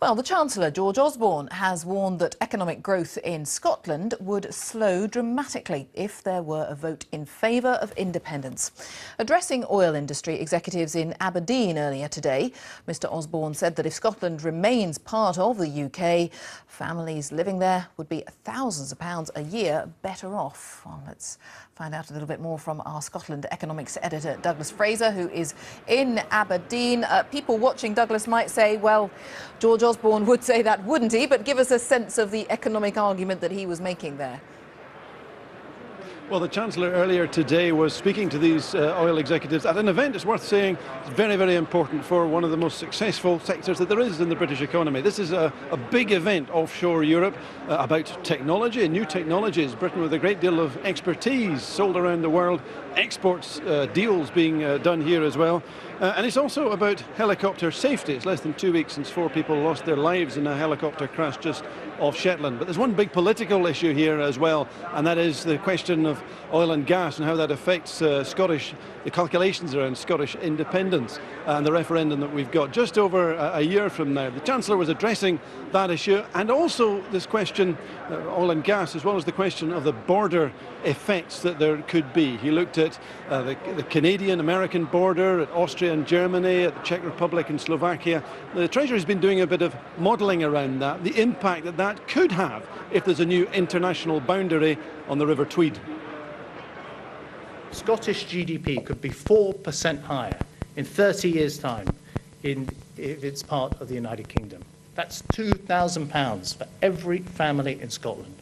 Well, the Chancellor, George Osborne, has warned that economic growth in Scotland would slow dramatically if there were a vote in favour of independence. Addressing oil industry executives in Aberdeen earlier today, Mr Osborne said that if Scotland remains part of the UK, families living there would be thousands of pounds a year better off. Well, let's find out a little bit more from our Scotland economics editor, Douglas Fraser, who is in Aberdeen. People watching, Douglas, might say, well, George Osborne would say that, wouldn't he? But give us a sense of the economic argument that he was making there. Well, the Chancellor earlier today was speaking to these oil executives at an event, it's worth saying, it's very, very important for one of the most successful sectors that there is in the British economy. This is a big event offshore Europe about technology, new technologies. Britain with a great deal of expertise sold around the world, exports deals being done here as well. And it's also about helicopter safety. It's less than 2 weeks since 4 people lost their lives in a helicopter crash just off Shetland. But there's one big political issue here as well, and that is the question of oil and gas and how that affects the calculations around Scottish independence and the referendum that we've got just over a year from now. The Chancellor was addressing that issue and also this question, oil and gas, as well as the question of the border effects that there could be. He looked at the Canadian-American border, at Austria and Germany, at the Czech Republic and Slovakia. The Treasury has been doing a bit of modelling around that, the impact that that could have if there's a new international boundary on the River Tweed. Scottish GDP could be 4% higher in 30 years' time if it's part of the United Kingdom. That's £2,000 for every family in Scotland.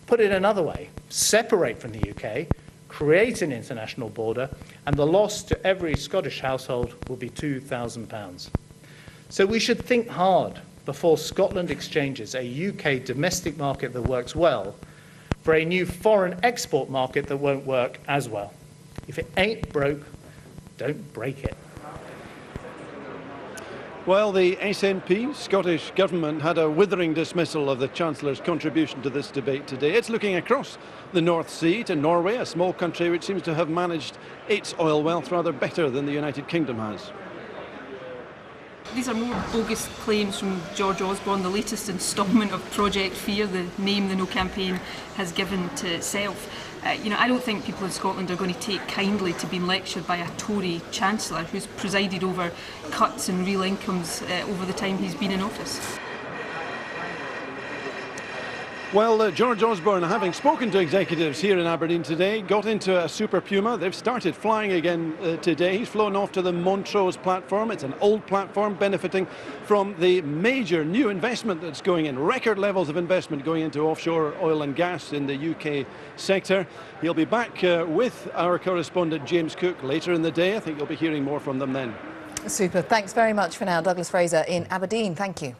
Put it another way, separate from the UK, create an international border, and the loss to every Scottish household will be £2,000. So we should think hard before Scotland exchanges a UK domestic market that works well for a new foreign export market that won't work as well. If it ain't broke, don't break it. Well, the SNP, Scottish Government, had a withering dismissal of the Chancellor's contribution to this debate today. It's looking across the North Sea to Norway, a small country which seems to have managed its oil wealth rather better than the United Kingdom has. These are more bogus claims from George Osborne, the latest instalment of Project Fear, the name the No campaign has given to itself. I don't think people in Scotland are going to take kindly to being lectured by a Tory Chancellor who's presided over cuts in real incomes over the time he's been in office. Well, George Osborne, having spoken to executives here in Aberdeen today, got into a Super Puma. They've started flying again today. He's flown off to the Montrose platform. It's an old platform benefiting from the major new investment that's going in, record levels of investment going into offshore oil and gas in the UK sector. He'll be back with our correspondent James Cook later in the day. I think you'll be hearing more from them then. Super. Thanks very much for now, Douglas Fraser in Aberdeen. Thank you.